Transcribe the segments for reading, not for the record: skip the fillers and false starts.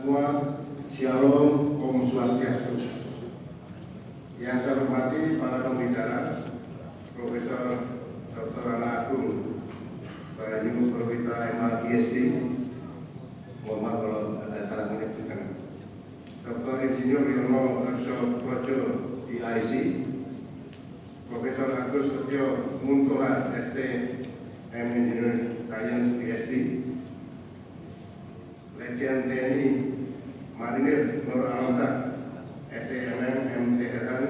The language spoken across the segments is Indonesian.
semua, Shalom, Om Swastiastu. Yang saya hormati para pembicara, Profesor Dr. Ana Agung, Bayu Purwita MA PhD, mohon maaf kalau ada salah menyebutkan, Dr. Insinyur Yono Reso Projo DIC, Profesor Agus Setio Muntoha ST Engineer Science PhD, Legend TNI Marinir Nur Alamsyah SEMM MTRN,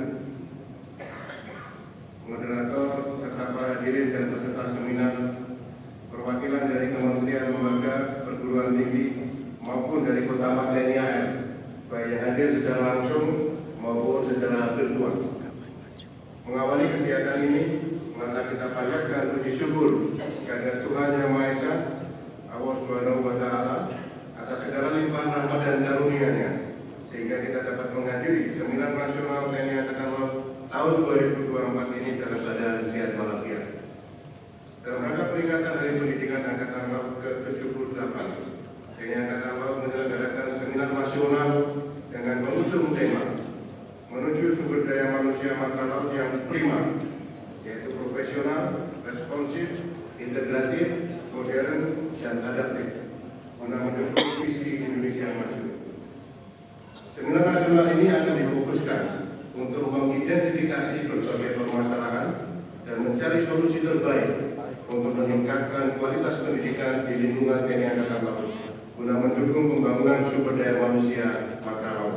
moderator serta para hadirin dan peserta seminar, perwakilan dari Kementerian Lembaga Perguruan Tinggi maupun dari Kota TNI AL, baik yang hadir secara langsung maupun secara virtual. Mengawali kegiatan ini, maka kita panjatkan puji syukur kepada Tuhan Yang Maha Esa, Allah Subhanahu wa Ta'ala, atas segala limpahan rahmat dan karunia-Nya, sehingga kita dapat menghadiri Seminar Nasional TNI Angkatan Laut tahun 2024 ini dalam keadaan sehat walafiat. Dalam rangka peringatan Hari Pendidikan Angkatan Laut ke-78, TNI Angkatan Laut menyelenggarakan Seminar Nasional dengan mengusung tema menuju sumber daya manusia matra laut yang prima, yaitu profesional, responsif, integratif, modern, dan adaptif, guna mendukung visi Indonesia maju. Seminar nasional ini akan difokuskan untuk mengidentifikasi berbagai permasalahan dan mencari solusi terbaik untuk meningkatkan kualitas pendidikan di lingkungan TNI Angkatan Laut, guna mendukung pembangunan sumber daya manusia matra laut.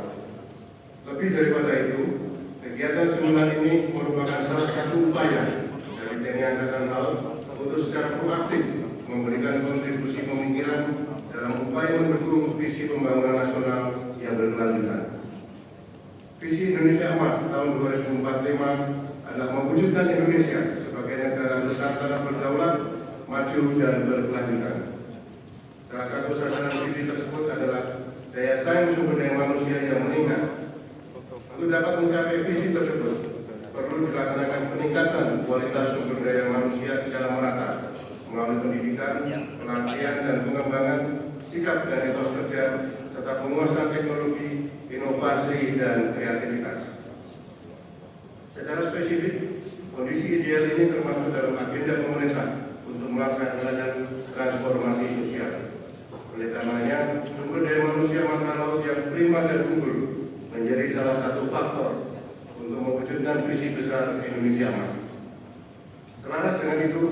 Lebih daripada itu, kegiatan seminar ini merupakan salah satu upaya dari TNI Angkatan Laut untuk secara proaktif memberikan kontribusi pemikiran dalam upaya mendukung visi pembangunan nasional yang berkelanjutan. Visi Indonesia Emas tahun 2045 adalah mewujudkan Indonesia sebagai negara Nusantara berdaulat, maju, dan berkelanjutan. Salah satu sasaran visi tersebut adalah daya saing sumber daya manusia yang meningkat. Untuk dapat mencapai visi tersebut, perlu dilaksanakan peningkatan kualitas sumber daya manusia secara merata melalui pendidikan, pelatihan, dan pengembangan sikap dan etos kerja, serta penguasaan teknologi, inovasi, dan kreativitas. Secara spesifik, kondisi ideal ini termasuk dalam agenda pemerintah untuk melaksanakan transformasi sosial. Oleh karenanya, sumber daya manusia matra laut yang prima dan unggul menjadi salah satu faktor untuk mewujudkan visi besar Indonesia Emas. Selaras dengan itu,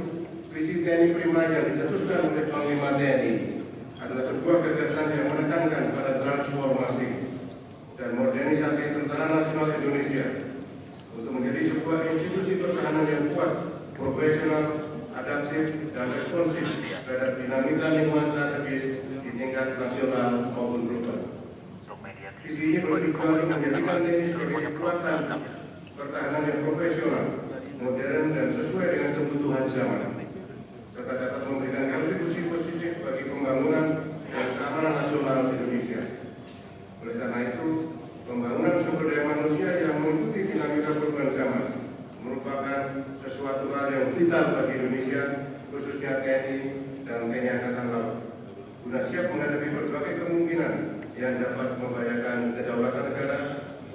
visi TNI Prima yang dicetuskan oleh Panglima TNI adalah sebuah gagasan yang menekankan pada transformasi dan modernisasi Tentara Nasional Indonesia untuk menjadi sebuah institusi pertahanan yang kuat, profesional, adaptif, dan responsif terhadap dinamika lingkungan strategis di tingkat nasional maupun global. Visi ini bertujuan menjadikan TNI sebagai kekuatan pertahanan yang profesional, modern, dan sesuai dengan kebutuhan zaman, serta dapat memberikan kontribusi positif bagi pembangunan dan keamanan nasional Indonesia. Oleh karena itu, pembangunan sumber daya manusia yang mengikuti dinamika perubahan zaman merupakan sesuatu hal yang vital bagi Indonesia, khususnya TNI dan TNI Angkatan Laut, guna siap menghadapi berbagai kemungkinan yang dapat membahayakan kedaulatan negara,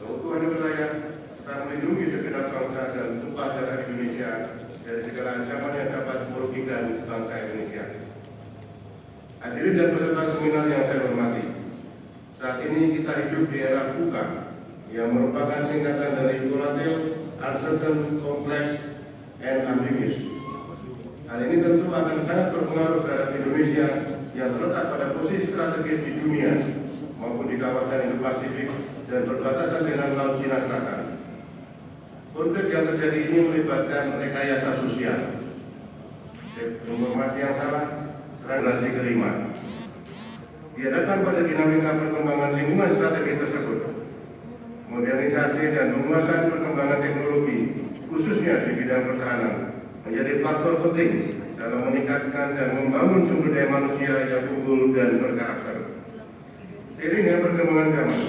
keutuhan wilayah, serta melindungi segenap bangsa dan tumpah darah Indonesia dari segala ancaman yang dapat merugikan bangsa Indonesia. Hadirin dan peserta seminar yang saya hormati, saat ini kita hidup di era VUCA yang merupakan singkatan dari volatile, uncertain, complex, and ambiguous. Hal ini tentu akan sangat berpengaruh terhadap Indonesia yang terletak pada posisi strategis di dunia maupun di kawasan Indo-Pasifik dan berbatasan dengan Laut Cina Selatan. Konflik yang terjadi ini melibatkan rekayasa sosial, informasi yang salah, generasi kelima. Dihadapkan pada dinamika perkembangan lingkungan strategis tersebut, modernisasi dan penguasaan perkembangan teknologi, khususnya di bidang pertahanan, menjadi faktor penting dalam meningkatkan dan membangun sumber daya manusia yang unggul dan berkarakter. Seiring dengan perkembangan zaman,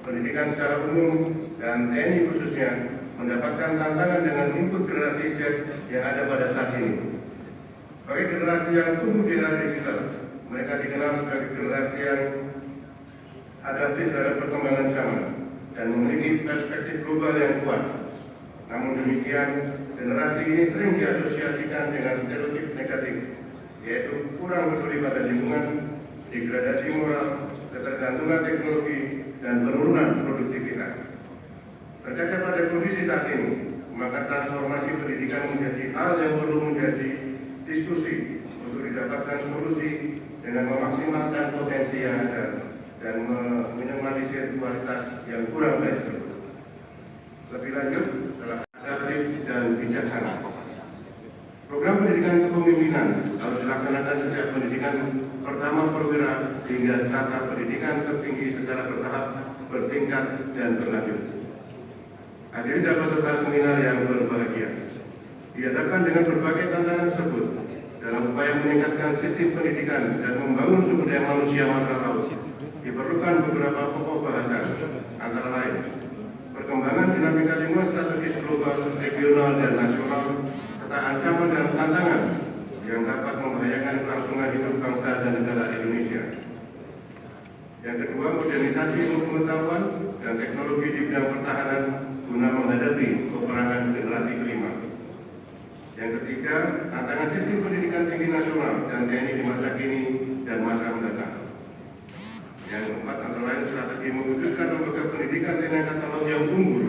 pendidikan secara umum dan TNI khususnya mendapatkan tantangan dengan input generasi Z yang ada pada saat ini. Sebagai generasi yang tumbuh di era digital, mereka dikenal sebagai generasi yang adaptif terhadap perkembangan zaman, dan memiliki perspektif global yang kuat. Namun demikian, generasi ini sering diasosiasikan dengan stereotip negatif, yaitu kurang peduli pada lingkungan, degradasi moral, ketergantungan teknologi, dan penurunan produktivitas. Berkaca pada kondisi saat ini, maka transformasi pendidikan menjadi hal yang perlu menjadi diskusi untuk didapatkan solusi dengan memaksimalkan potensi yang ada dan meminimalisir kualitas yang kurang baik tersebut. Lebih lanjut, salah satu adaptif dan bijaksana. Program pendidikan kepemimpinan harus dilaksanakan sejak pendidikan pertama perwira hingga strata pendidikan tertinggi secara bertahap, bertingkat, dan berlanjut. Hadirin dan peserta seminar yang berbahagia, dihadapkan dengan berbagai tantangan tersebut dalam upaya meningkatkan sistem pendidikan dan membangun sumber daya manusia mata laut, diperlukan beberapa pokok bahasan, antara lain perkembangan dinamika lingkungan strategis global, regional, dan nasional, serta ancaman dan tantangan yang dapat membahayakan kelangsungan hidup bangsa dan negara Indonesia. Yang kedua, modernisasi ilmu pengetahuan dan teknologi di bidang pertahanan guna menghadapi peperangan generasi kelima. Yang ketiga, tantangan sistem pendidikan tinggi nasional dan TNI di masa kini dan masa mendatang. Yang keempat, antara lain strategi mewujudkan lembaga pendidikan TNI Angkatan Laut yang unggul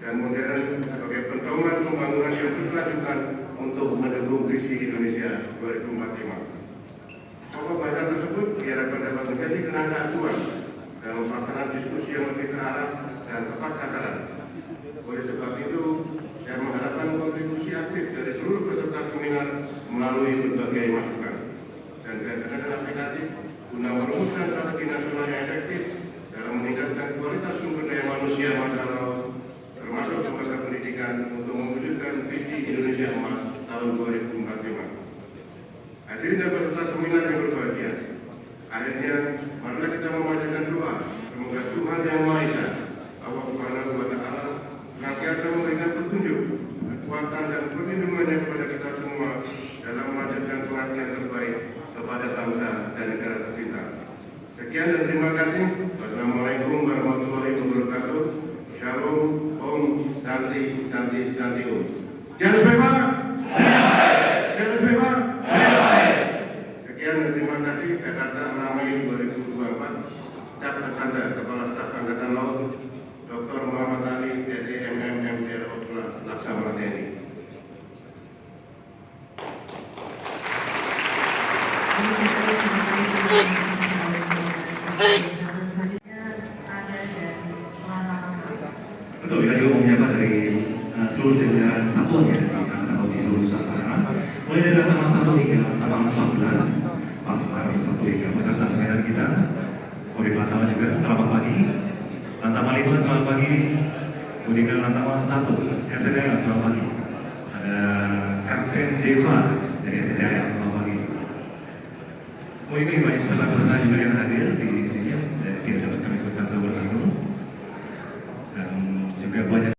dan modern sebagai pedoman pembangunan yang berkelanjutan untuk mendukung visi Indonesia 2045. Pokok bahasan tersebut diharapkan dapat menjadi kerangka acuan dalam pelaksanaan diskusi yang lebih terarah dan tepat sasaran. Oleh sebab itu, saya mengharapkan kontribusi aktif dari seluruh peserta seminar melalui berbagai masukan dan gagasan aplikatif guna merumuskan strategi nasional yang efektif dalam meningkatkan kualitas sumber daya manusia mata laut, termasuk lembaga pendidikan untuk mewujudkan visi Indonesia Emas tahun 2045. Hadirin dan peserta seminar yang berbahagia, akhirnya marilah kita memanjatkan doa semoga Tuhan Yang Maha Esa, Allah Subhanahu wa Ta'ala, senantiasa memberikan petunjuk, kekuatan, dan perlindungannya kepada kita semua dalam melanjutkan pengabdian terbaik kepada bangsa dan negara tercinta. Sekian dan terima kasih. Wassalamualaikum warahmatullahi wabarakatuh. Shalom, Om, Santi, Santi, Santi, Om. Jangan lupa Pak. Jangan lupa Pak. Sekian dan terima kasih. Jakarta 6 Mei 2024. Cap Tertanda Kepala Staf Angkatan Laut Dr. Muhammad Ali, SEMM, MTR Opsla, Laksamana TNI. Betul, kita juga mau menyapa dari seluruh jajaran satuan ya, Angkatan Laut di seluruh Nusantara, mulai dari Lantamal 1 hingga Lantamal 14, Pasmar 1 hingga peserta seminar kita, Kodim Lantamal juga, selamat pagi. Lantamal 5, selamat pagi. Kemudian Lantamal 1, SDA, selamat pagi. Ada Kapten Deva dari SDA, selamat pagi. Kemudian banyak peserta-peserta juga yang hadir di sini, dan kita dapat kami sebutkan satu persatu. Dan juga banyak